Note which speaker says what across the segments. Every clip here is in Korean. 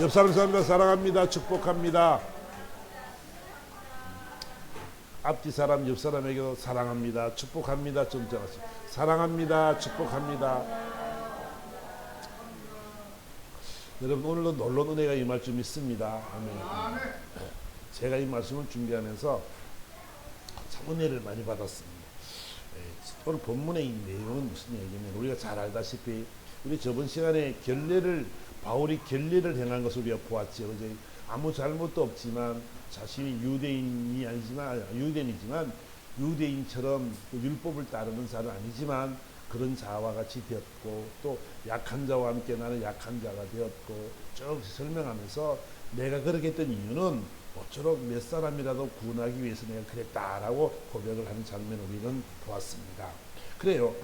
Speaker 1: 옆 사람 사랑합니다. 축복합니다. 앞뒤 사람 옆 사람에게도 사랑합니다. 축복합니다. 좀 적었어요. 사랑합니다. 축복합니다. 여러분 오늘도 놀라운 은혜가 임할 줄 믿습니다. 아멘. 제가 이 말씀을 준비하면서 참 은혜를 많이 받았습니다. 오늘 본문의 이 내용은 무슨 얘기냐면 우리가 잘 알다시피 우리 저번 시간에 바울이 결례를 행한 것을 우리가 보았죠. 그죠? 아무 잘못도 없지만 자신이 유대인이지만 유대인처럼 율법을 따르는 자는 아니지만 그런 자와 같이 되었고 또 약한 자와 함께 나는 약한 자가 되었고 쭉 설명하면서 내가 그렇게 했던 이유는 모쪼록 몇 사람이라도 구원하기 위해서 내가 그랬다라고 고백을 하는 장면을 우리는 보았습니다. 그래요.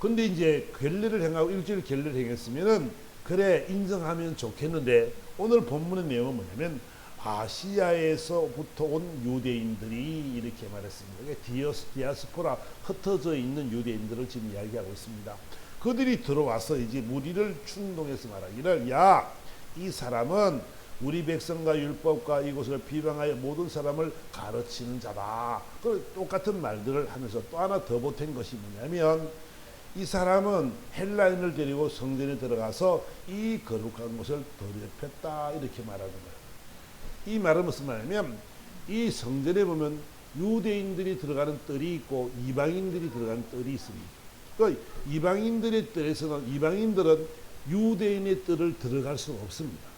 Speaker 1: 근데 이제 결례를 행하고 일주일 결례를 행했으면은 그래 인정하면 좋겠는데 오늘 본문의 내용은 뭐냐면 아시아에서부터 온 유대인들이 이렇게 말했습니다. 디아스포라 흩어져 있는 유대인들을 지금 이야기하고 있습니다. 그들이 들어와서 이제 무리를 충동해서 말하기를 야, 이 사람은 우리 백성과 율법과 이곳을 비방하여 모든 사람을 가르치는 자다. 그 똑같은 말들을 하면서 또 하나 더 보탠 것이 뭐냐면 이 사람은 헬라인을 데리고 성전에 들어가서 이 거룩한 곳을 더럽혔다 이렇게 말하는 거예요. 이 말은 무슨 말이냐면 이 성전에 보면 유대인들이 들어가는 뜰이 있고 이방인들이 들어가는 뜰이 있습니다. 그 이방인들의 뜰에서는 이방인들은 유대인의 뜰을 들어갈 수가 없습니다.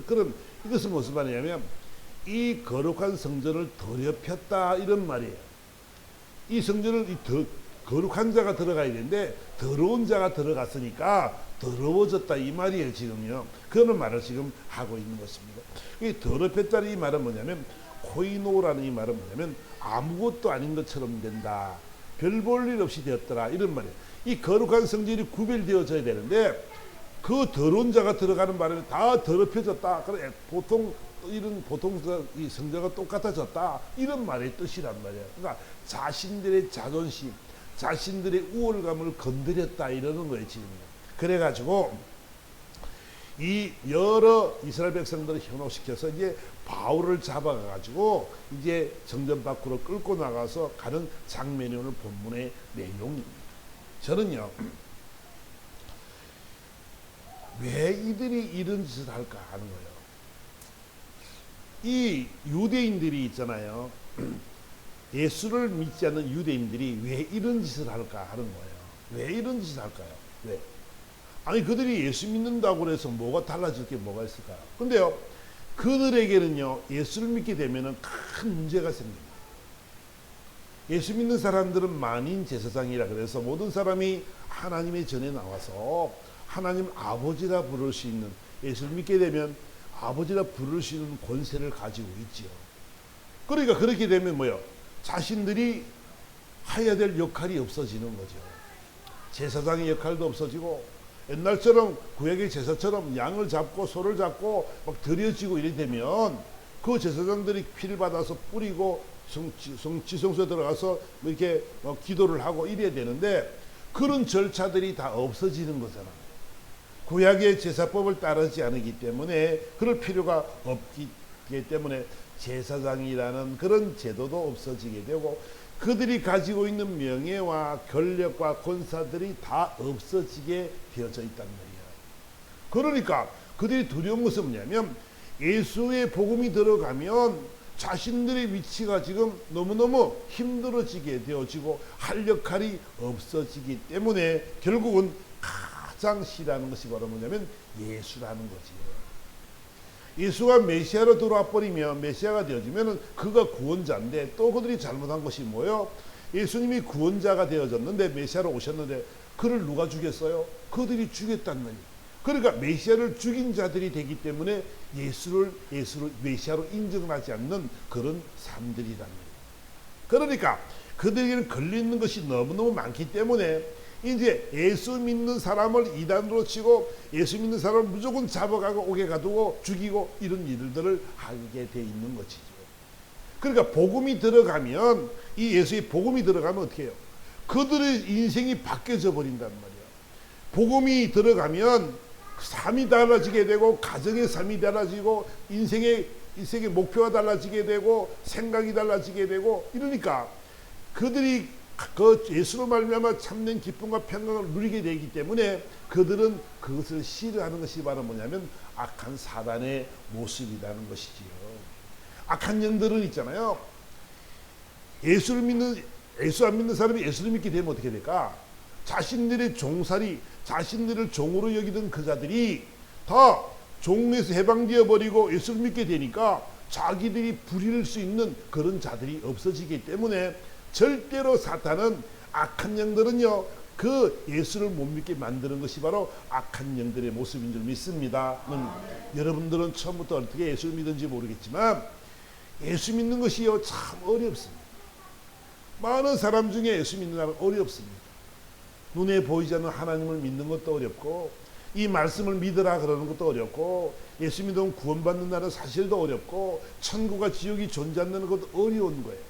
Speaker 1: 그럼 이것은 무슨 말이냐면 이 거룩한 성전을 더럽혔다 이런 말이에요. 이 성전을 거룩한 자가 들어가야 되는데 더러운 자가 들어갔으니까 더러워졌다 이 말이에요. 지금요. 그런 말을 지금 하고 있는 것입니다. 이 더럽혔다는 이 말은 뭐냐면 코이노라는 이 말은 뭐냐면 아무것도 아닌 것처럼 된다. 별 볼 일 없이 되었더라 이런 말이에요. 이 거룩한 성전이 구별되어져야 되는데 그 더러운 자가 들어가는 바람에 다 더럽혀졌다. 그래 보통 이 성전과 똑같아졌다 이런 말의 뜻이란 말이에요. 그러니까 자신들의 자존심, 자신들의 우월감을 건드렸다 이러는 거예요 지금. 그래가지고 이 여러 이스라엘 백성들을 현혹시켜서 이제 바울을 잡아가지고 이제 정전 밖으로 끌고 나가서 가는 장면이 오늘 본문의 내용입니다. 저는요 왜 이들이 이런 짓을 할까 하는 거예요. 이 유대인들이 있잖아요. 예수를 믿지 않는 유대인들이 왜 이런 짓을 할까 하는 거예요. 왜 이런 짓을 할까요? 왜? 아니 그들이 예수 믿는다고 해서 뭐가 달라질 게 뭐가 있을까요? 근데요 그들에게는요 예수를 믿게 되면은 큰 문제가 생깁니다. 예수 믿는 사람들은 만인 제사장이라 그래서 모든 사람이 하나님의 전에 나와서 하나님 아버지라 부를 수 있는 예수를 믿게 되면 아버지라 부를 수 있는 권세를 가지고 있지요. 그러니까 그렇게 되면 뭐요? 자신들이 해야 될 역할이 없어지는 거죠. 제사장의 역할도 없어지고 옛날처럼 구약의 제사처럼 양을 잡고 소를 잡고 막 드려지고 이래 되면 그 제사장들이 피를 받아서 뿌리고 지성소에 들어가서 이렇게 기도를 하고 이래야 되는데 그런 절차들이 다 없어지는 거잖아. 구약의 제사법을 따르지 않기 때문에 그럴 필요가 없기 때문에 제사장이라는 그런 제도도 없어지게 되고 그들이 가지고 있는 명예와 권력과 권사들이 다 없어지게 되어져 있단 말이야. 그러니까 그들이 두려운 것은 뭐냐면 예수의 복음이 들어가면 자신들의 위치가 지금 너무너무 힘들어지게 되어지고 할 역할이 없어지기 때문에 결국은 가장 싫어하는 것이 바로 뭐냐면 예수라는 거지. 예수가 메시아로 들어와 버리면 메시아가 되어지면 그가 구원자인데 또 그들이 잘못한 것이 뭐예요? 예수님이 구원자가 되어졌는데 메시아로 오셨는데 그를 누가 죽였어요? 그들이 죽였단 말이에요. 그러니까 메시아를 죽인 자들이 되기 때문에 예수를 메시아로 인정하지 않는 그런 사람들이란 말이에요. 그러니까 그들에게는 걸리는 것이 너무너무 많기 때문에 이제 예수 믿는 사람을 이단으로 치고 예수 믿는 사람을 무조건 잡아가고 오게 가두고 죽이고 이런 일들을 하게 돼 있는 것이죠. 그러니까 복음이 들어가면 이 예수의 복음이 들어가면 어떻게 해요? 그들의 인생이 바뀌어져 버린단 말이에요. 복음이 들어가면 삶이 달라지게 되고 가정의 삶이 달라지고 인생의 목표가 달라지게 되고 생각이 달라지게 되고 이러니까 그들이 그 예수로 말미암아 참된 기쁨과 평강을 누리게 되기 때문에 그들은 그것을 싫어하는 것이 바로 뭐냐면 악한 사단의 모습이라는 것이지요. 악한 영들은 있잖아요. 예수 안 믿는 사람이 예수를 믿게 되면 어떻게 될까? 자신들의 종살이, 자신들을 종으로 여기던 그 자들이 다 종에서 해방되어 버리고 예수를 믿게 되니까 자기들이 부릴 수 있는 그런 자들이 없어지기 때문에 절대로 사탄은 악한 영들은요, 그 예수를 못 믿게 만드는 것이 바로 악한 영들의 모습인 줄 믿습니다. 여러분들은 처음부터 어떻게 예수를 믿는지 모르겠지만 예수 믿는 것이요 참 어렵습니다. 많은 사람 중에 예수 믿는 사람은 어렵습니다. 눈에 보이지 않는 하나님을 믿는 것도 어렵고 이 말씀을 믿으라 그러는 것도 어렵고 예수 믿으면 구원받는다는 사실도 어렵고 천국과 지옥이 존재한다는 것도 어려운 거예요.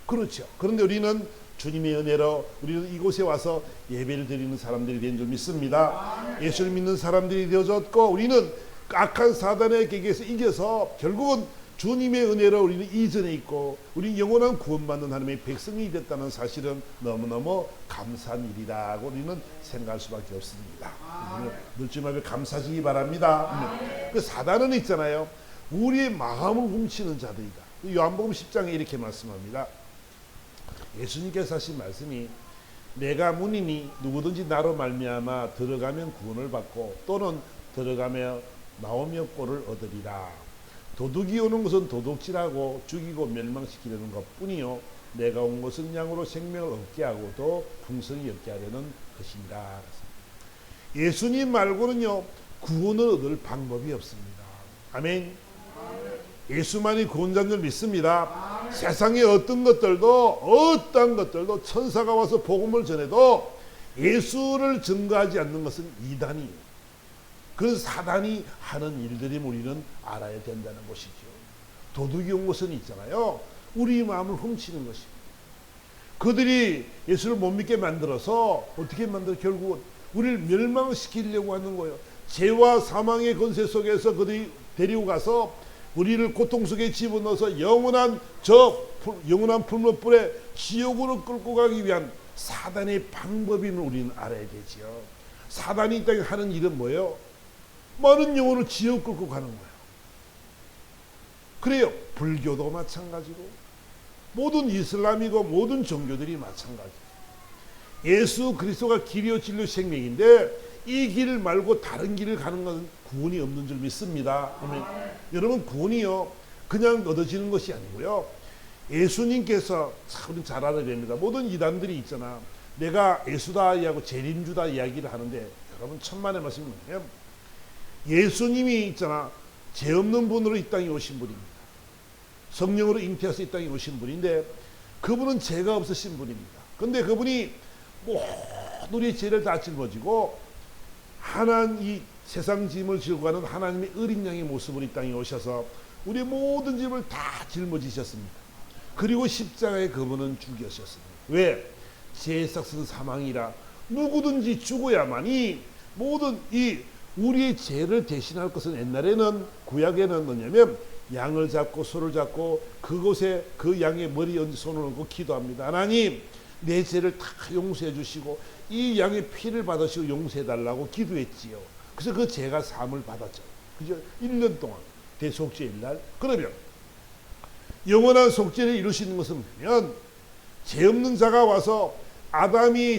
Speaker 1: 그렇죠. 그런데 우리는 주님의 은혜로 우리는 이곳에 와서 예배를 드리는 사람들이 된 줄 믿습니다. 예수를 믿는 사람들이 되어졌고 우리는 악한 사단의 계계에서 이겨서 결국은 주님의 은혜로 우리는 이전에 있고 우리는 영원한 구원받는 하나님의 백성이 됐다는 사실은 너무너무 감사한 일이라고 우리는 생각할 수밖에 없습니다. 늦지 말고 감사하시기 바랍니다. 그 사단은 있잖아요. 우리의 마음을 훔치는 자들이다. 요한복음 10장에 이렇게 말씀합니다. 예수님께서 하신 말씀이 내가 문이니 누구든지 나로 말미암아 들어가면 구원을 받고 또는 들어가며 나오며 꼴을 얻으리라. 도둑이 오는 것은 도둑질하고 죽이고 멸망시키려는 것뿐이요 내가 온 것은 양으로 생명을 얻게 하고 또 풍성히 얻게 하려는 것이니라. 예수님 말고는요 구원을 얻을 방법이 없습니다. 아멘. 예수만이 구원자인 줄 믿습니다. 세상의 어떤 것들도 천사가 와서 복음을 전해도 예수를 증거하지 않는 것은 이단이에요. 그 사단이 하는 일들이 우리는 알아야 된다는 것이죠. 도둑이 온 것은 있잖아요. 우리 마음을 훔치는 것입니다. 그들이 예수를 못 믿게 만들어서 어떻게 만들어 결국은 우리를 멸망시키려고 하는 거예요. 죄와 사망의 권세 속에서 그들이 데리고 가서 우리를 고통 속에 집어넣어서 영원한 불못불에 지옥으로 끌고 가기 위한 사단의 방법임을 우리는 알아야 되지요. 사단이 이 땅에 하는 일은 뭐예요? 많은 영혼을 지옥 끌고 가는 거예요. 그래요. 불교도 마찬가지고 모든 이슬람이고 모든 종교들이 마찬가지예요. 예수 그리스도가 길이요 진리요 생명인데 이 길 말고 다른 길을 가는 것은 구원이 없는 줄 믿습니다. 아멘. 여러분 구원이요 그냥 얻어지는 것이 아니고요. 예수님께서 참 잘 알아야 됩니다. 모든 이단들이 있잖아. 내가 예수다 이야기하고 재림주다 이야기를 하는데 여러분 천만의 말씀이 뭐냐면 예수님이 있잖아. 죄 없는 분으로 이 땅에 오신 분입니다. 성령으로 잉태해서 이 땅에 오신 분인데 그분은 죄가 없으신 분입니다. 그런데 그분이 모든 우리의 죄를 다 짊어지고 이 세상 짐을 지고 가는 하나님의 어린 양의 모습으로 이 땅에 오셔서 우리의 모든 짐을 다 짊어지셨습니다. 그리고 십자가에 그분은 죽으셨습니다. 왜? 죄의 삭은 사망이라 누구든지 죽어야만이 모든 우리의 죄를 대신할 것은 옛날에는 구약에는 뭐냐면 양을 잡고 소를 잡고 그곳에 그 양의 머리에 손을 얹고 기도합니다. 하나님 내 죄를 다 용서해 주시고 이 양의 피를 받으시고 용서해 달라고 기도했지요. 그래서 그 죄가 사함을 받았죠. 그죠? 1년 동안 대속죄일 날. 그러면 영원한 속죄를 이루시는 것은 뭐냐면 죄 없는 자가 와서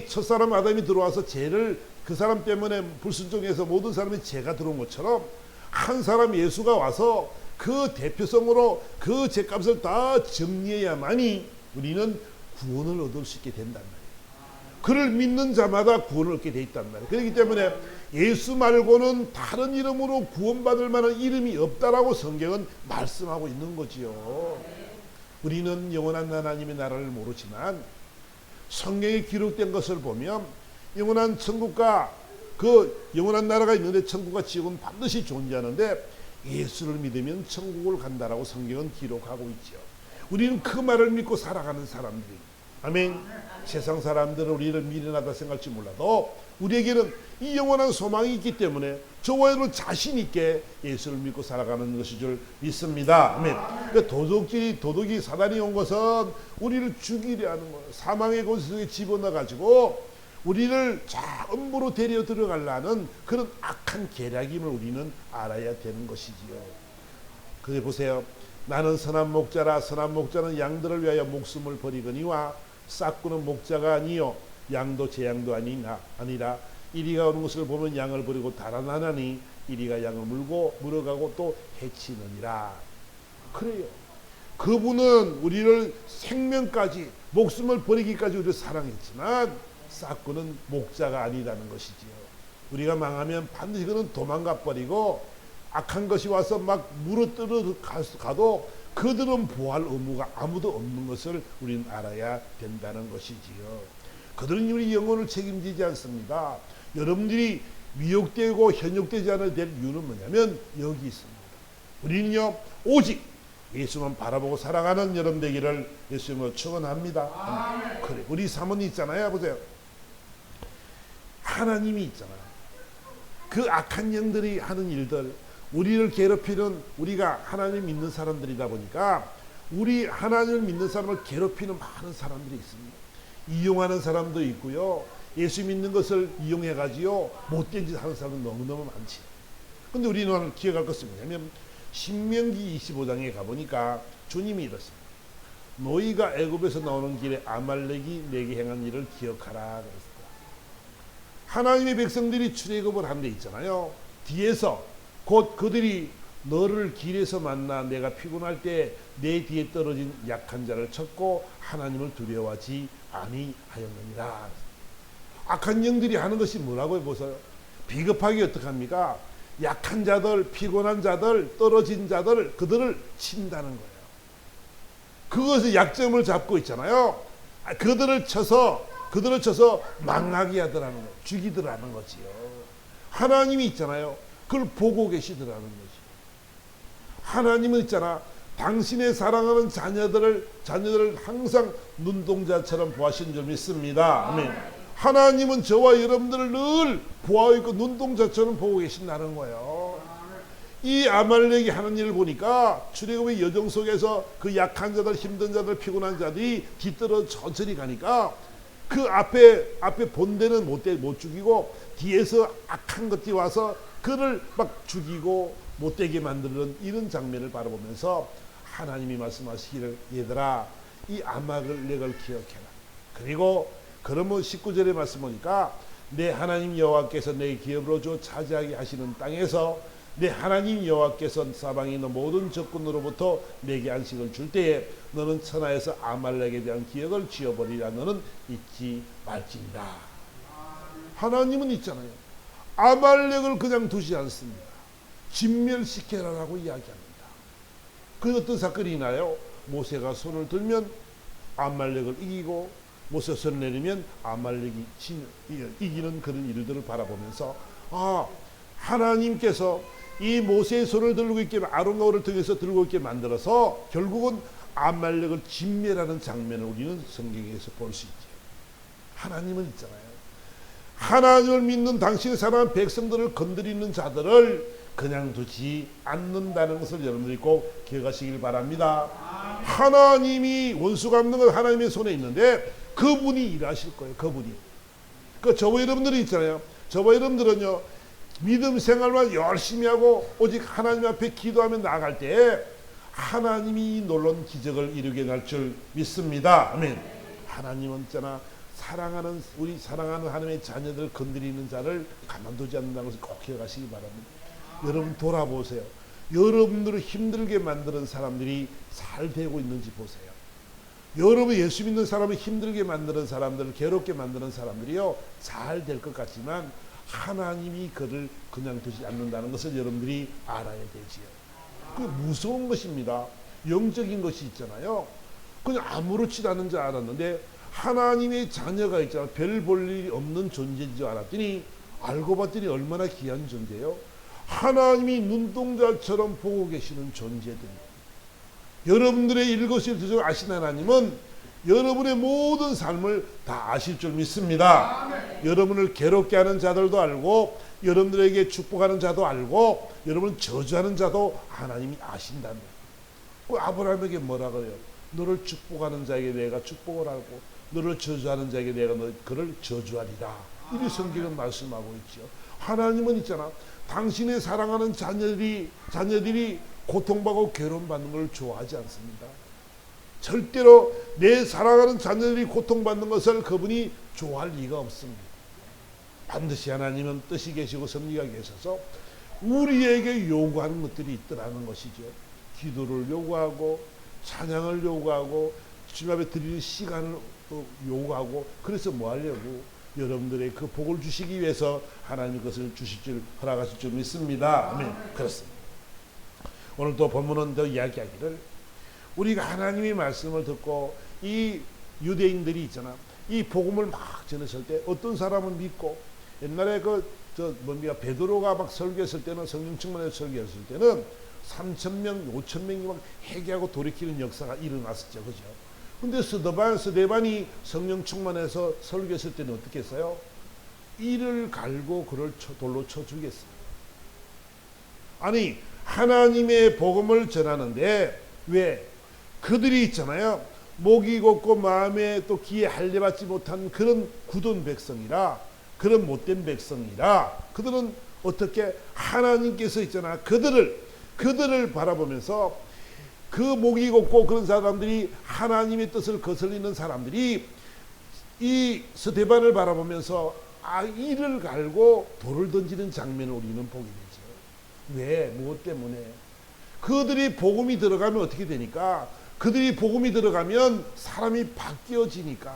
Speaker 1: 첫사람 아담이 들어와서 죄를 그 사람 때문에 불순종해서 모든 사람이 죄가 들어온 것처럼 한 사람 예수가 와서 그 대표성으로 그 죄값을 다 정리해야만이 우리는 구원을 얻을 수 있게 된단 말이에요. 그를 믿는 자마다 구원을 얻게 돼 있단 말이에요. 그렇기 때문에 예수 말고는 다른 이름으로 구원받을 만한 이름이 없다라고 성경은 말씀하고 있는 거지요. 우리는 영원한 하나님의 나라를 모르지만 성경에 기록된 것을 보면 영원한 천국과 그 영원한 나라가 있는데 천국과 지옥은 반드시 존재하는데 예수를 믿으면 천국을 간다라고 성경은 기록하고 있죠. 우리는 그 말을 믿고 살아가는 사람들이 아멘. 세상 사람들은 우리를 미련하다 생각할지 몰라도 우리에게는 이 영원한 소망이 있기 때문에 저와 여러분 자신 있게 예수를 믿고 살아가는 것이 줄 믿습니다. 아멘. 그러니까 도둑이 사단이 온 것은 우리를 죽이려 하는 거예요. 사망의 곳 속에 집어넣어 가지고 우리를 전부로 데려 들어가려는 그런 악한 계략임을 우리는 알아야 되는 것이지요. 그래 보세요. 나는 선한 목자라. 선한 목자는 양들을 위하여 목숨을 버리거니와 싹구는 목자가 아니요 양도 제 양도 아니라 이리가 오는 것을 보면 양을 버리고 달아나나니 이리가 양을 물어가고 또 해치느니라. 그래요. 그분은 우리를 생명까지 목숨을 버리기까지 우리를 사랑했지만 싹구는 목자가 아니라는 것이지요. 우리가 망하면 반드시 그는 도망가 버리고 악한 것이 와서 막 물어뜯어 가도 그들은 보호할 의무가 아무도 없는 것을 우리는 알아야 된다는 것이지요. 그들은 우리 영혼을 책임지지 않습니다. 여러분들이 미혹되고 현혹되지 않아야 될 이유는 뭐냐면 여기 있습니다. 우리는요 오직 예수만 바라보고 살아가는 여러분 되기를 예수님으로 축원합니다. 그래, 우리 사모님 있잖아요. 보세요. 하나님이 있잖아요. 그 악한 영들이 하는 일들, 우리를 괴롭히는, 우리가 하나님 믿는 사람들이다 보니까 우리 하나님을 믿는 사람을 괴롭히는 많은 사람들이 있습니다. 이용하는 사람도 있고요. 예수 믿는 것을 이용해 가지고 못된 짓 하는 사람은 너무너무 많지. 근데 우리는 기억할 것은 뭐냐면 신명기 25장에 가보니까 주님이 이렇습니다. 너희가 애굽에서 나오는 길에 아말렉이 내게 행한 일을 기억하라 그랬습니다. 하나님의 백성들이 출애굽을 한 데 있잖아요. 뒤에서 곧 그들이 너를 길에서 만나 내가 피곤할 때 내 뒤에 떨어진 약한 자를 쳤고 하나님을 두려워하지 아니하였느니라. 악한 영들이 하는 것이 뭐라고 해보세요. 비겁하게 어떡합니까? 약한 자들, 피곤한 자들, 떨어진 자들, 그들을 친다는 거예요. 그것을 약점을 잡고 있잖아요. 그들을 쳐서 망하게 하더라는 거예요. 죽이더라는 거지요. 하나님이 있잖아요. 그걸 보고 계시더라는 거지. 하나님은 있잖아. 당신의 사랑하는 자녀들을 항상 눈동자처럼 보하신 줄 믿습니다. 아멘. 하나님은 저와 여러분들을 늘 보아하고 있고 눈동자처럼 보고 계신다는 거예요. 이 아말렉이 하는 일을 보니까 출애굽의 여정 속에서 그 약한 자들, 힘든 자들, 피곤한 자들이 뒤떨어 천천히 가니까 그 앞에 본대는 못 죽이고 뒤에서 악한 것들이 와서 그를 막 죽이고 못되게 만드는 이런 장면을 바라보면서 하나님이 말씀하시기를 얘들아 이 아말렉을 기억해라. 그리고 그러면 19절에 말씀 보니까 내 하나님 여호와께서 내 기업으로 줘 차지하게 하시는 땅에서 내 하나님 여호와께서 사방에 있는 모든 적군으로부터 내게 안식을 줄 때에 너는 천하에서 아말렉에 대한 기억을 지워버리라. 너는 잊지 말지니라. 하나님은 있잖아요. 아말렉을 그냥 두지 않습니다. 진멸시켜라라고 이야기합니다. 그 어떤 사건이 나요? 모세가 손을 들면 아말렉을 이기고 모세가 손을 내리면 아말렉이 이기는 그런 일들을 바라보면서 하나님께서 이 모세의 손을 들고 있게 아론과 홀을 통해서 들고 있게 만들어서 결국은 아말렉을 진멸하는 장면을 우리는 성경에서 볼 수 있죠. 하나님은 있잖아요. 하나님을 믿는 당신의 사랑하는 백성들을 건드리는 자들을 그냥 두지 않는다는 것을 여러분들이 꼭 기억하시길 바랍니다. 하나님이 원수가 없는 건 하나님의 손에 있는데 그분이 일하실 거예요. 그분이. 저와 여러분들이 있잖아요. 저와 여러분들은요. 믿음 생활만 열심히 하고 오직 하나님 앞에 기도하며 나아갈 때 하나님이 놀라운 기적을 이루게 할 줄 믿습니다. 아멘. 하나님은 있잖아. 우리 사랑하는 하나님의 자녀들을 건드리는 자를 가만두지 않는다는 것을 꼭 기억하시기 바랍니다. 여러분 돌아보세요. 여러분들을 힘들게 만드는 사람들이 잘 되고 있는지 보세요. 여러분 예수 믿는 사람을 힘들게 만드는 사람들을 괴롭게 만드는 사람들이요 잘 될 것 같지만 하나님이 그를 그냥 두지 않는다는 것을 여러분들이 알아야 되지요. 그 무서운 것입니다. 영적인 것이 있잖아요. 그냥 아무렇지도 않은 줄 알았는데 하나님의 자녀가 있잖아. 별 볼 일이 없는 존재인 줄 알았더니 알고 봤더니 얼마나 귀한 존재예요. 하나님이 눈동자처럼 보고 계시는 존재들이에요. 여러분들의 일거수일투족을 아신 하나님은 여러분의 모든 삶을 다 아실 줄 믿습니다. 여러분을 괴롭게 하는 자들도 알고 여러분들에게 축복하는 자도 알고 여러분을 저주하는 자도 하나님이 아신다는 거예요. 그 아브라함에게 뭐라 그래요? 너를 축복하는 자에게 내가 축복을 하고 너를 저주하는 자에게 내가 그를 저주하리라. 이렇게 성경은 말씀하고 있죠. 하나님은 있잖아, 당신의 사랑하는 자녀들이 고통받고 괴로움받는 걸 좋아하지 않습니다. 절대로 내 사랑하는 자녀들이 고통받는 것을 그분이 좋아할 리가 없습니다. 반드시 하나님은 뜻이 계시고 섭리가 계셔서 우리에게 요구하는 것들이 있더라는 것이죠. 기도를 요구하고 찬양을 요구하고 주님 앞에 드리는 시간을 요구하고, 그래서 뭐 하려고? 여러분들의 그 복을 주시기 위해서 하나님 그것을 주실 줄 허락하실 줄 믿습니다. 아멘. 그렇습니다. 오늘 또 본문은 더 이야기하기를, 우리가 하나님의 말씀을 듣고 이 유대인들이 있잖아, 이 복음을 막 전했을 때 어떤 사람은 믿고, 옛날에 베드로가 막 설교했을 때는, 성령 충만해서 설교했을 때는 3,000명, 5,000명이 막 회개하고 돌이키는 역사가 일어났었죠. 그죠? 근데 스데반이 성령 충만해서 설교했을 때는 어떻게 했어요? 이를 갈고 그를 돌로 쳐 죽였어요. 아니, 하나님의 복음을 전하는데 왜? 그들이 있잖아요, 목이 곱고 마음에 또 귀에 할례받지 못한 그런 굳은 백성이라, 그런 못된 백성이라, 그들은 어떻게 하나님께서 있잖아, 그들을 바라보면서 그 목이 곱고 그런 사람들이, 하나님의 뜻을 거슬리는 사람들이 이 스데반을 바라보면서 이를 갈고 돌을 던지는 장면을 우리는 보게 되죠. 왜? 무엇 때문에? 그들이 복음이 들어가면 어떻게 되니까? 그들이 복음이 들어가면 사람이 바뀌어지니까,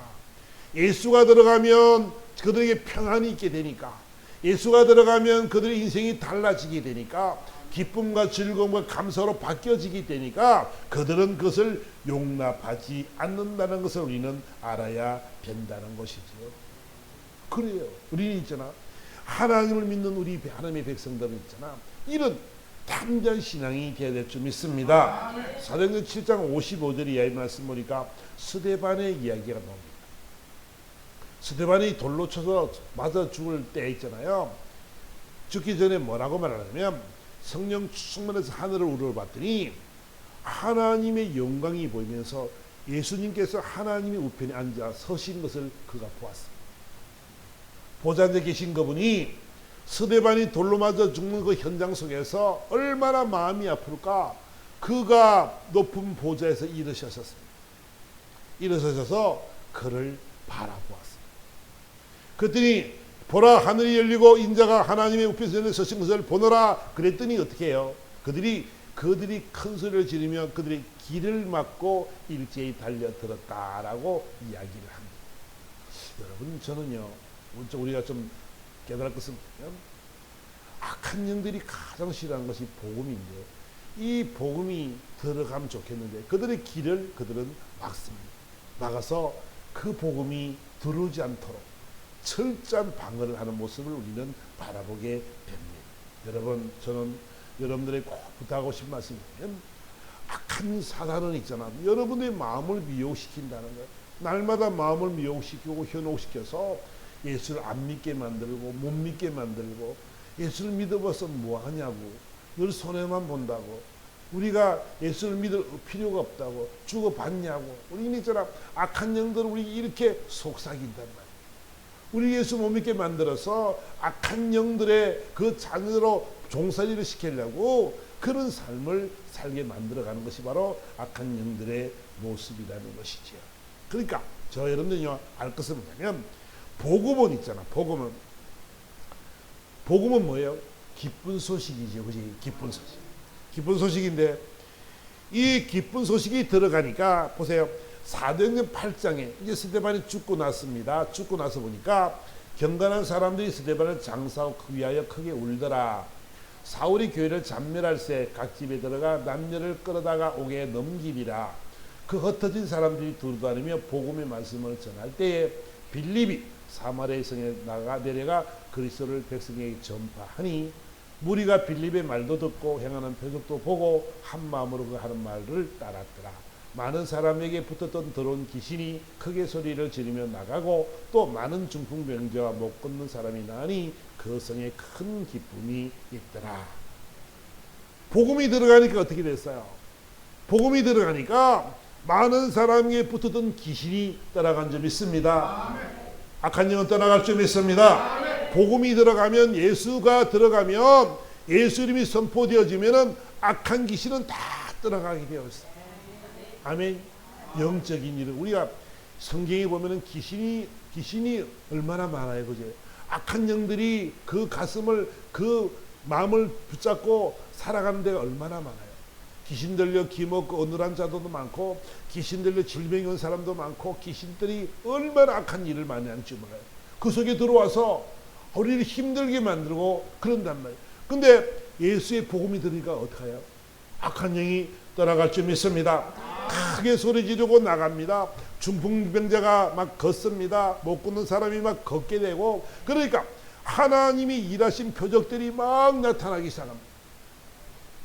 Speaker 1: 예수가 들어가면 그들에게 평안이 있게 되니까, 예수가 들어가면 그들의 인생이 달라지게 되니까, 기쁨과 즐거움과 감사로 바뀌어지게 되니까 그들은 그것을 용납하지 않는다는 것을 우리는 알아야 된다는 것이죠. 그래요. 우리는 있잖아, 하나님을 믿는 우리 하나님의 백성들은 있잖아, 이런 참된 신앙이 되어야 될 줄 믿습니다. 사도행전 7장 55절 이하의 말씀 보니까 스데반의 이야기가 나옵니다. 스데반이 돌로 쳐서 맞아 죽을 때 있잖아요, 죽기 전에 뭐라고 말하냐면, 성령 충만해서 하늘을 우러봤더니 하나님의 영광이 보이면서 예수님께서 하나님의 우편에 앉아 서신 것을 그가 보았습니다. 보좌에 계신 그분이 스데반이 돌로 맞아 죽는 그 현장 속에서 얼마나 마음이 아플까? 그가 높은 보좌에서 일어서셨습니다. 일어서셔서 그를 바라보았습니다. 그랬더니 보라, 하늘이 열리고 인자가 하나님의 우편에 서신 것을 보노라. 그랬더니 어떻게 해요? 그들이 큰 소리를 지르며 그들의 길을 막고 일제히 달려들었다라고 이야기를 합니다. 여러분, 저는요, 우리가 좀 깨달을 것은 뭐냐면, 악한 영들이 가장 싫어하는 것이 복음인데, 이 복음이 들어가면 좋겠는데 그들의 길을 그들은 막습니다. 막아서 그 복음이 들어오지 않도록 철저한 방어를 하는 모습을 우리는 바라보게 됩니다. 여러분, 저는 여러분들에게 꼭 부탁하고 싶은 말씀이 뭐냐면, 악한 사단은 있잖아, 여러분의 마음을 미혹시킨다는 거예요. 날마다 마음을 미혹시키고 현혹시켜서 예수를 안 믿게 만들고 못 믿게 만들고, 예수를 믿어봐서 뭐하냐고, 늘 손해만 본다고, 우리가 예수를 믿을 필요가 없다고, 죽어봤냐고, 우리는 있잖아, 악한 영들을 우리 이렇게 속삭인단 말이에요. 우리 예수 못 믿게 만들어서 악한 영들의 그 자녀로 종살이를 시키려고 그런 삶을 살게 만들어가는 것이 바로 악한 영들의 모습이라는 것이죠. 그러니까 저 여러분들이 알 것은 뭐냐면, 복음은 있잖아, 복음은 뭐예요? 기쁜 소식이죠. 그지? 기쁜 소식. 기쁜 소식인데, 이 기쁜 소식이 들어가니까 보세요. 사도행전 8장에 이제 스데반이 죽고 났습니다. 죽고 나서 보니까 경건한 사람들이 스데반을 장사하고 위하여 크게 울더라. 사울이 교회를 잔멸할새 각 집에 들어가 남녀를 끌어다가 옥에 넘기리라. 그 흩어진 사람들이 두루다니며 복음의 말씀을 전할 때에 빌립이 사마리아 성에 내려가 그리스도를 백성에게 전파하니, 무리가 빌립의 말도 듣고 행하는 표적도 보고 한 마음으로 그 하는 말을 따랐더라. 많은 사람에게 붙었던 더러운 귀신이 크게 소리를 지르며 나가고 또 많은 중풍병자와 못 걷는 사람이 나니 그 성에 큰 기쁨이 있더라. 복음이 들어가니까 어떻게 됐어요? 복음이 들어가니까 많은 사람에게 붙었던 귀신이 떠나간 줄 믿습니다. 악한 영은 떠나갈 줄 믿습니다. 복음이 들어가면, 예수가 들어가면, 예수 이름이 선포되어지면 악한 귀신은 다 떠나가게 되어 있어요. 아멘. 영적인 일은 우리가 성경에 보면은 귀신이 얼마나 많아요, 그죠? 악한 영들이 그 가슴을, 그 마음을 붙잡고 살아가는 데가 얼마나 많아요. 귀신 들려 기먹고 어눌한 자들도 많고, 귀신 들려 질병이 온 사람도 많고, 귀신들이 얼마나 악한 일을 많이 하는지 몰라요. 그 속에 들어와서 우리를 힘들게 만들고 그런단 말이에요. 근데 예수의 복음이 들으니까 어떡해요? 악한 영이 떠나갈 줄 믿습니다. 크게 소리 지르고 나갑니다. 중풍병자가 막 걷습니다. 못 걷는 사람이 막 걷게 되고, 그러니까 하나님이 일하신 표적들이 막 나타나기 시작합니다.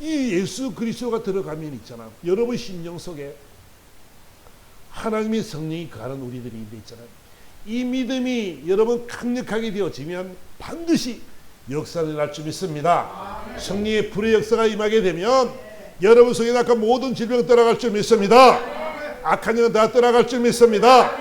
Speaker 1: 이 예수 그리스도가 들어가면 있잖아, 여러분 심령 속에 하나님의 성령이 가는 우리들이 있잖아요. 이 믿음이 여러분 강력하게 되어지면 반드시 역사를 일어날 줄 믿습니다. 성령의 불의 역사가 임하게 되면 여러분 속에 아까 모든 질병 떠나갈 줄 믿습니다. 악한 영은 다 떠나갈 줄 믿습니다.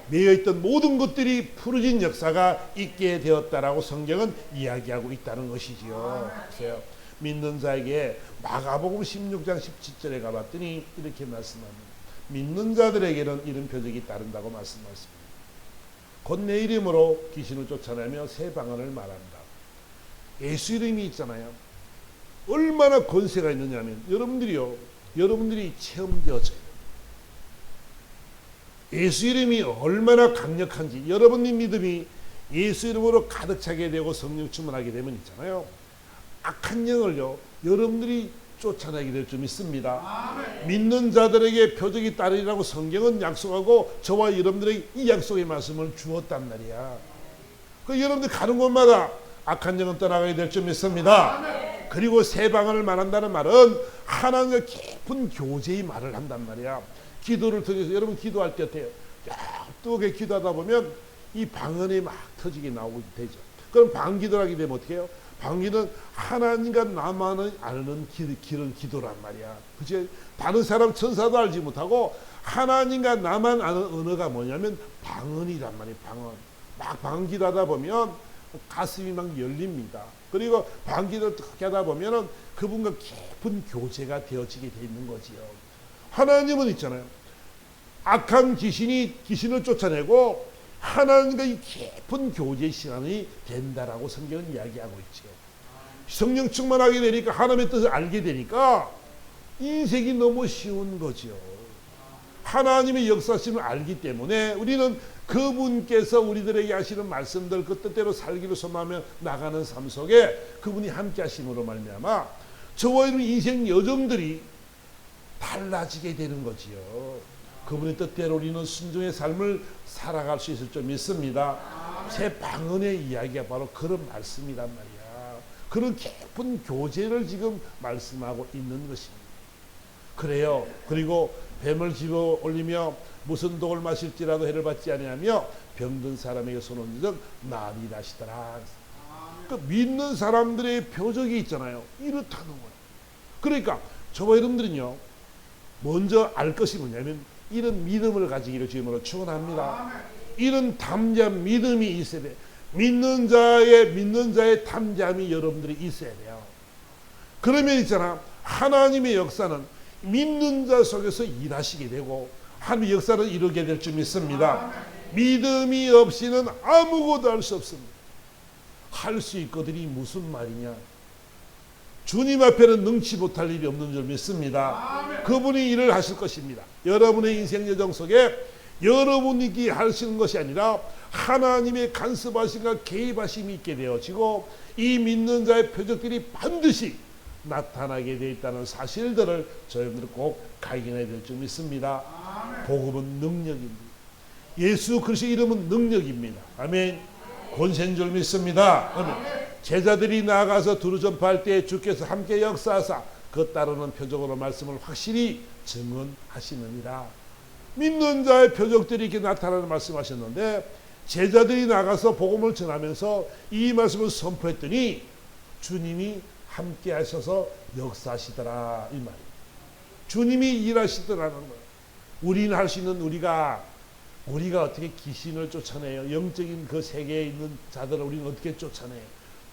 Speaker 1: 매여있던 모든 것들이 풀어진 역사가 있게 되었다라고 성경은 이야기하고 있다는 것이지요. 보세요. 믿는 자에게 마가복음 16장 17절에 가봤더니 이렇게 말씀합니다. 믿는 자들에게는 이런 표적이 따른다고 말씀하십니다. 곧 내 이름으로 귀신을 쫓아내며 새 방언을 말한다. 예수 이름이 있잖아요. 얼마나 권세가 있느냐면 여러분들이 체험되어져요. 예수 이름이 얼마나 강력한지, 여러분의 믿음이 예수 이름으로 가득 차게 되고 성령 충만하게 되면 있잖아요, 악한 영을요 여러분들이 쫓아내게 될 줄 믿습니다. 믿는 자들에게 표적이 따르리라고 성경은 약속하고 저와 여러분들에게 이 약속의 말씀을 주었단 말이야. 그 여러분들 가는 곳마다 악한 영은 떠나가게 될 줄 믿습니다. 그리고 새 방언을 말한다는 말은 하나님과 깊은 교제의 말을 한단 말이야. 기도를 통해서 여러분 기도할 때 어때요? 뜨겁게 기도하다 보면 이 방언이 막 터지게 나오게 되죠. 그럼 방기도를 하게 되면 어떻게 해요? 방기는 하나님과 나만을 아는 기도란 말이야. 그치? 다른 사람 천사도 알지 못하고 하나님과 나만 아는 언어가 뭐냐면 방언이란 말이에요. 방언. 막 방기도하다 보면 가슴이 막 열립니다. 그리고 방기도를 어떻게 하다 보면은 그분과 깊은 교제가 되어지게 돼 있는 거지요. 하나님은 있잖아요, 악한 귀신을 쫓아내고 하나님과 이 깊은 교제 시간이 된다라고 성경은 이야기하고 있죠. 성령 충만하게 되니까 하나님의 뜻을 알게 되니까 인생이 너무 쉬운 거죠. 하나님의 역사심을 알기 때문에 우리는 그분께서 우리들에게 하시는 말씀들 그 뜻대로 살기를 소망하며 나가는 삶 속에 그분이 함께 하심으로 말미암아 저와 이런 인생 여정들이 달라지게 되는 거지요. 그분의 뜻대로 우리는 순종의 삶을 살아갈 수 있을 줄 믿습니다. 새 방언의 이야기가 바로 그런 말씀이란 말이야. 그런 깊은 교제를 지금 말씀하고 있는 것입니다. 그래요. 그리고 뱀을 집어 올리며 무슨 독을 마실지라도 해를 받지 아니하며 병든 사람에게 손 얹은 적 나으리라 하시더라. 그 믿는 사람들의 표적이 있잖아요. 이렇다는 거예요. 그러니까 저와 여러분들은요, 먼저 알 것이 뭐냐면 이런 믿음을 가지기를 주님으로 축원합니다. 이런 담대한 믿음이 있어야 돼. 믿는 자의 담대함이 여러분들이 있어야 돼요. 그러면 있잖아, 하나님의 역사는 믿는 자 속에서 일하시게 되고 하나님의 역사를 이루게 될 줄 믿습니다. 믿음이 없이는 아무것도 할 수 없습니다. 할 수 있거든이 무슨 말이냐? 주님 앞에는 능치 못할 일이 없는 줄 믿습니다. 그분이 일을 하실 것입니다. 여러분의 인생 여정 속에 여러분이 하시는 것이 아니라 하나님의 간섭하심과 개입하심이 있게 되어지고 이 믿는 자의 표적들이 반드시 나타나게 되어 있다는 사실들을 저희들 꼭 각인해야 될 줄 믿습니다. 복음은 능력입니다. 예수 그리스도의 이름은 능력입니다. 아멘. 권세인 줄 믿습니다. 아멘. 제자들이 나아가서 두루 전파할 때 주께서 함께 역사하사 그 따르는 표적으로 말씀을 확실히 증언하시느니라. 믿는 자의 표적들이 이렇게 나타나는 말씀하셨는데, 제자들이 나가서 복음을 전하면서 이 말씀을 선포했더니 주님이 함께 하셔서 역사하시더라, 이 말이에요. 주님이 일하시더라는 거예요. 우리는 할 수 있는 우리가 어떻게 귀신을 쫓아내요? 영적인 그 세계에 있는 자들을 우리는 어떻게 쫓아내요?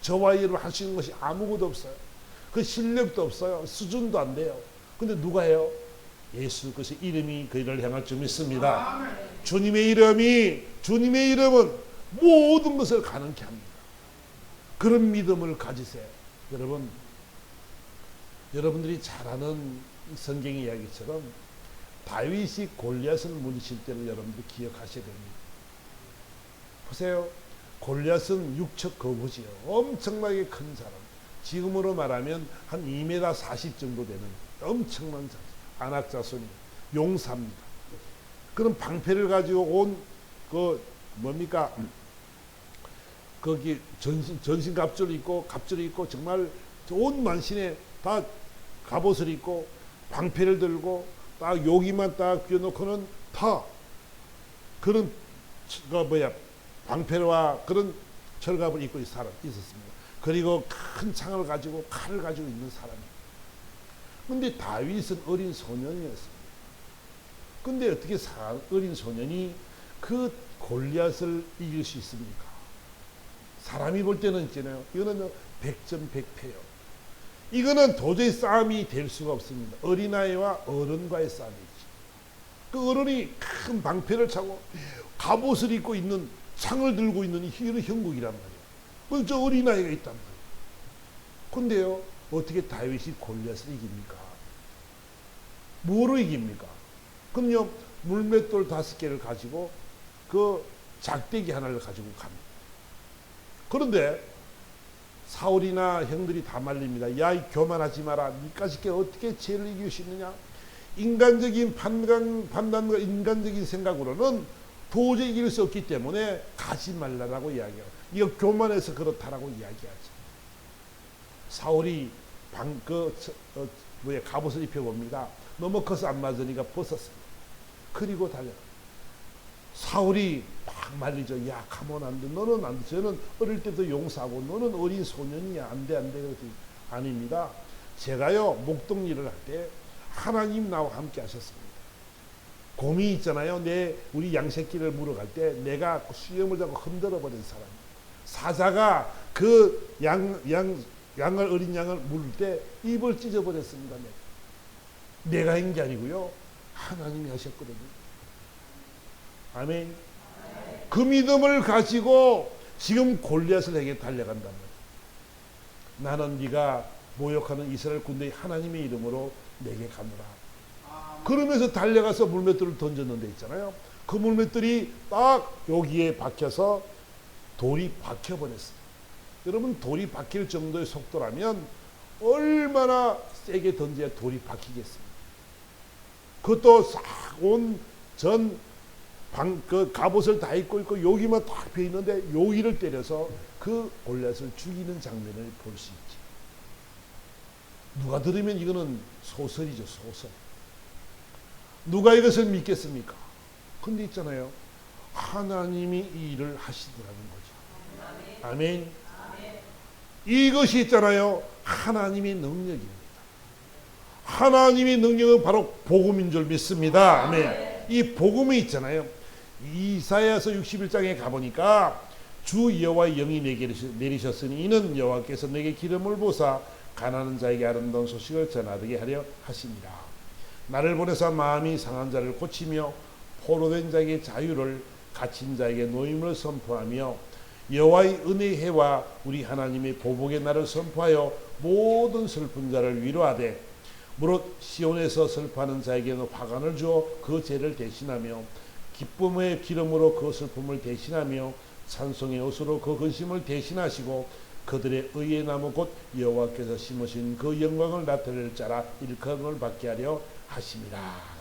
Speaker 1: 저와 여러분 할 수 있는 것이 아무것도 없어요. 그 실력도 없어요. 수준도 안 돼요. 근데 누가 해요? 예수 그리스도의 이름이 그 일을 행할 줄 믿습니다. 주님의 이름은 모든 것을 가능케 합니다. 그런 믿음을 가지세요. 여러분들이 잘 아는 성경 이야기처럼 다윗이 골리앗을 물리칠 때를 여러분들 기억하셔야 됩니다. 보세요. 골리앗은 육척 거부지요. 엄청나게 큰 사람. 지금으로 말하면 한 2m 40 정도 되는 엄청난 자손. 안악자손이 용사입니다. 그런 방패를 가지고 온 거기 전신 갑주를 입고 정말 온 만신에 다 갑옷을 입고 방패를 들고 딱 여기만 딱 끼워놓고는 다 그런 방패와 그런 철갑을 입고 있었습니다. 그리고 큰 창을 가지고 칼을 가지고 있는 사람이에요. 근데 다윗은 어린 소년이었습니다. 근데 어떻게 어린 소년이 그 골리앗을 이길 수 있습니까? 사람이 볼 때는 있잖아요. 이거는 100점 100패요. 이거는 도저히 싸움이 될 수가 없습니다. 어린아이와 어른과의 싸움이지. 그 어른이 큰 방패를 차고 갑옷을 입고 있는 창을 들고 있는 이런 형국이란 말이에요. 그럼 저 어린아이가 있단 말이에요. 근데요, 어떻게 다윗이 골리앗을 이깁니까? 뭐로 이깁니까? 그럼요, 물맷돌 5개를 가지고 그 작대기 하나를 가지고 갑니다. 그런데 사울이나 형들이 다 말립니다. 야, 이 교만하지 마라. 니까지 어떻게 죄를 이길 수 있느냐? 인간적인 판단과 인간적인 생각으로는 도저히 이길 수 없기 때문에 가지 말라라고 이야기해요. 이거 교만해서 그렇다라고 이야기하죠. 사울이 갑옷을 입혀봅니다. 너무 커서 안 맞으니까 벗었습니다. 그리고 달려. 사울이 막 말리죠. 야, 가면 안 돼. 너는 안 돼. 저는 어릴 때도 용사고 너는 어린 소년이야. 안 돼, 안 돼. 아닙니다. 제가요, 목동 일을 할 때 하나님 나와 함께 하셨습니다. 곰이 있잖아요. 우리 양새끼를 물어갈 때 내가 수염을 잡고 흔들어 버린 사람. 사자가 그 어린 양을 물을 때 입을 찢어버렸습니다. 내가 한 게 아니고요. 하나님이 하셨거든요. 아멘. 그 믿음을 가지고 지금 골리앗을 에게 달려간단 말이에요. 나는 네가 모욕하는 이스라엘 군대의 하나님의 이름으로 내게 가노라. 그러면서 달려가서 물맷돌을 던졌는데 있잖아요. 그 물맷돌이 딱 여기에 박혀서 돌이 박혀버렸어요. 여러분, 돌이 박힐 정도의 속도라면 얼마나 세게 던져야 돌이 박히겠습니까? 그것도 싹 온 그 갑옷을 다 입고 있고 여기만 딱 펴 있는데 여기를 때려서 그 골리앗을 죽이는 장면을 볼 수 있지. 누가 들으면 이거는 소설이죠, 소설. 누가 이것을 믿겠습니까? 근데 있잖아요. 하나님이 이 일을 하시더라는 거죠. 아멘. 이것이 있잖아요. 하나님의 능력입니다. 하나님의 능력은 바로 복음인 줄 믿습니다. 아멘. 이 복음이 있잖아요. 이사야서 61장에 가보니까 주 여호와의 영이 내게 내리셨으니 이는 여호와께서 내게 기름을 부사 가난한 자에게 아름다운 소식을 전하게 하려 하십니다. 나를 보내사 마음이 상한 자를 고치며 포로된 자에게 자유를, 갇힌 자에게 노임을 선포하며 여호와의 은혜의 해와 우리 하나님의 보복의 날을 선포하여 모든 슬픈 자를 위로하되 무릇 시온에서 슬퍼하는 자에게는 화관을 주어 그 죄를 대신하며 기쁨의 기름으로 그 슬픔을 대신하며 찬송의 옷으로 그 근심을 대신하시고 그들의 의의 나무 곧 여호와께서 심으신 그 영광을 나타낼 자라 일컬음을 받게 하려 하심이라.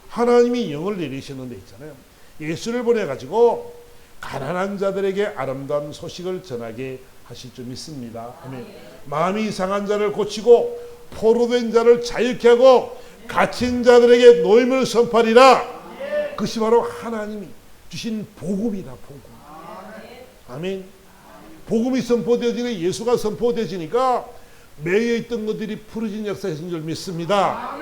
Speaker 1: 하나님이 영을 내리셨는데 있잖아요. 예수를 보내가지고 가난한 자들에게 아름다운 소식을 전하게 하실 줄 믿습니다. 아멘. 마음이 상한 자를 고치고 포로된 자를 자유케 하고 갇힌 자들에게 노임을 선포하리라. 그것이 바로 하나님이 주신 복음이다. 복음. 아멘. 복음이 선포되어지니 예수가 선포되어지니까 매여 있던 것들이 풀어진 역사가 있는 줄 믿습니다.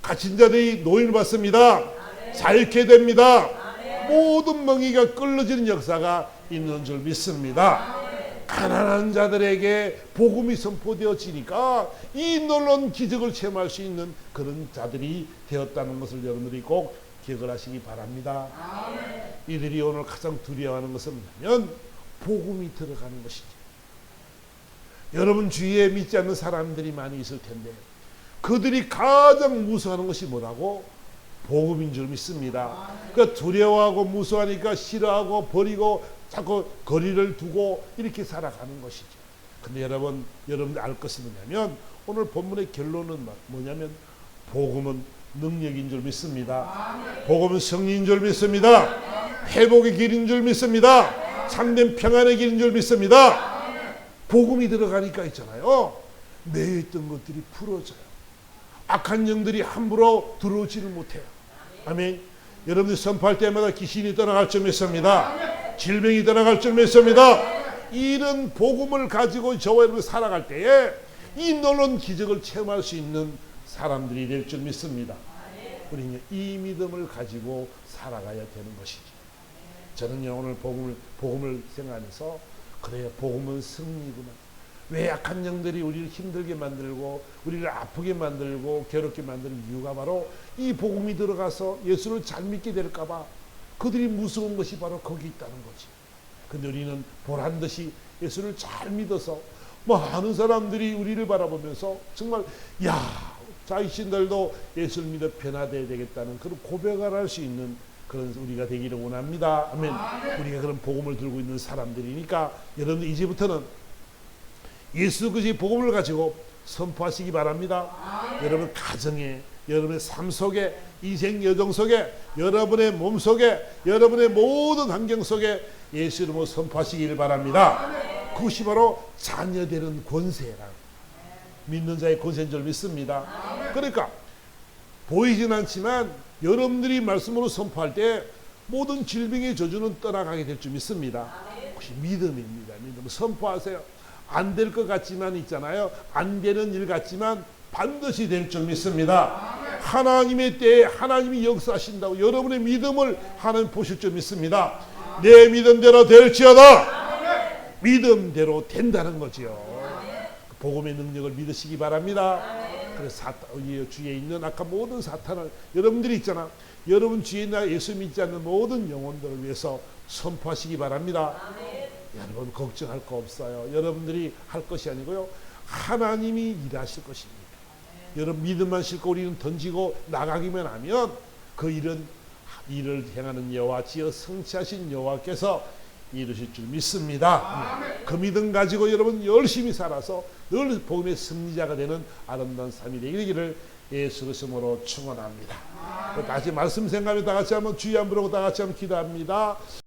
Speaker 1: 갇힌 자들이 노임을 받습니다. 자유케 됩니다. 모든 멍이가 끌어지는 역사가 있는 줄 믿습니다. 가난한 자들에게 복음이 선포되어지니까 이 놀라운 기적을 체험할 수 있는 그런 자들이 되었다는 것을 여러분들이 꼭 기억을 하시기 바랍니다. 이들이 오늘 가장 두려워하는 것은 뭐냐면 복음이 들어가는 것이죠. 여러분 주위에 믿지 않는 사람들이 많이 있을 텐데 그들이 가장 무서워하는 것이 뭐라고? 복음인 줄 믿습니다. 그러니까 두려워하고 무서워하니까 싫어하고 버리고 자꾸 거리를 두고 이렇게 살아가는 것이죠. 근데 여러분들 알 것은 뭐냐면 오늘 본문의 결론은 뭐냐면 복음은 능력인 줄 믿습니다. 복음은 승리인 줄 믿습니다. 회복의 길인 줄 믿습니다. 참된 평안의 길인 줄 믿습니다. 복음이 들어가니까 있잖아요. 매여 있던 것들이 풀어져요. 악한 영들이 함부로 들어오지를 못해요. 아멘. 여러분들 선포할 때마다 귀신이 떠나갈 줄 믿습니다. 질병이 떠나갈 줄 믿습니다. 이런 복음을 가지고 저와 여러분이 살아갈 때에 이 놀라운 기적을 체험할 수 있는 사람들이 될 줄 믿습니다. 우리는 이 믿음을 가지고 살아가야 되는 것이죠. 저는요 오늘 복음을 생각하면서 그래요, 복음은 승리구나. 왜 약한 영들이 우리를 힘들게 만들고 우리를 아프게 만들고 괴롭게 만드는 이유가 바로 이 복음이 들어가서 예수를 잘 믿게 될까 봐 그들이 무서운 것이 바로 거기 있다는 거지. 근데 우리는 보란듯이 예수를 잘 믿어서 많은 사람들이 우리를 바라보면서 정말 자신들도 예수를 믿어 변화되어야 되겠다는 그런 고백을 할 수 있는 그런 우리가 되기를 원합니다. 아멘. 우리가 그런 복음을 들고 있는 사람들이니까 여러분들 이제부터는 예수 그리스도의 복음을 가지고 선포하시기 바랍니다. 여러분 가정에, 여러분의 삶 속에, 인생 여정 속에, 여러분의 몸 속에, 여러분의 모든 환경 속에 예수 이름으로 선포하시길 바랍니다. 그것이 바로 자녀되는 권세라. 믿는 자의 권세인 줄 믿습니다. 그러니까 보이진 않지만 여러분들이 말씀으로 선포할 때 모든 질병의 저주는 떠나가게 될 줄 믿습니다. 그것이 믿음입니다. 믿음. 선포하세요. 안 될 것 같지만 있잖아요. 안 되는 일 같지만 반드시 될 줄 믿습니다. 하나님의 때에 하나님이 역사하신다고 여러분의 믿음을 하나님 보실 줄 믿습니다. 내 믿음대로 될지어다. 믿음대로 된다는 거지요. 복음의 능력을 믿으시기 바랍니다. 그래서 주위에 있는 아까 모든 사탄을 여러분들이 있잖아. 여러분 주위에 있는 예수 믿지 않는 모든 영혼들을 위해서 선포하시기 바랍니다. 여러분 걱정할 거 없어요. 여러분들이 할 것이 아니고요. 하나님이 일하실 것입니다. 여러분 믿음만 싣고 우리는 던지고 나가기만 하면 그 일은 일을 행하는 여호와 지어 성취하신 여호와께서 이루실 줄 믿습니다. 그 믿음 가지고 여러분 열심히 살아서 늘 복음의 승리자가 되는 아름다운 삶이 되기를 예수 그리스도로 축원합니다. 다시 말씀 생각하며 다 같이 한번 주여 한번 부르고 다 같이 한번 기도합니다.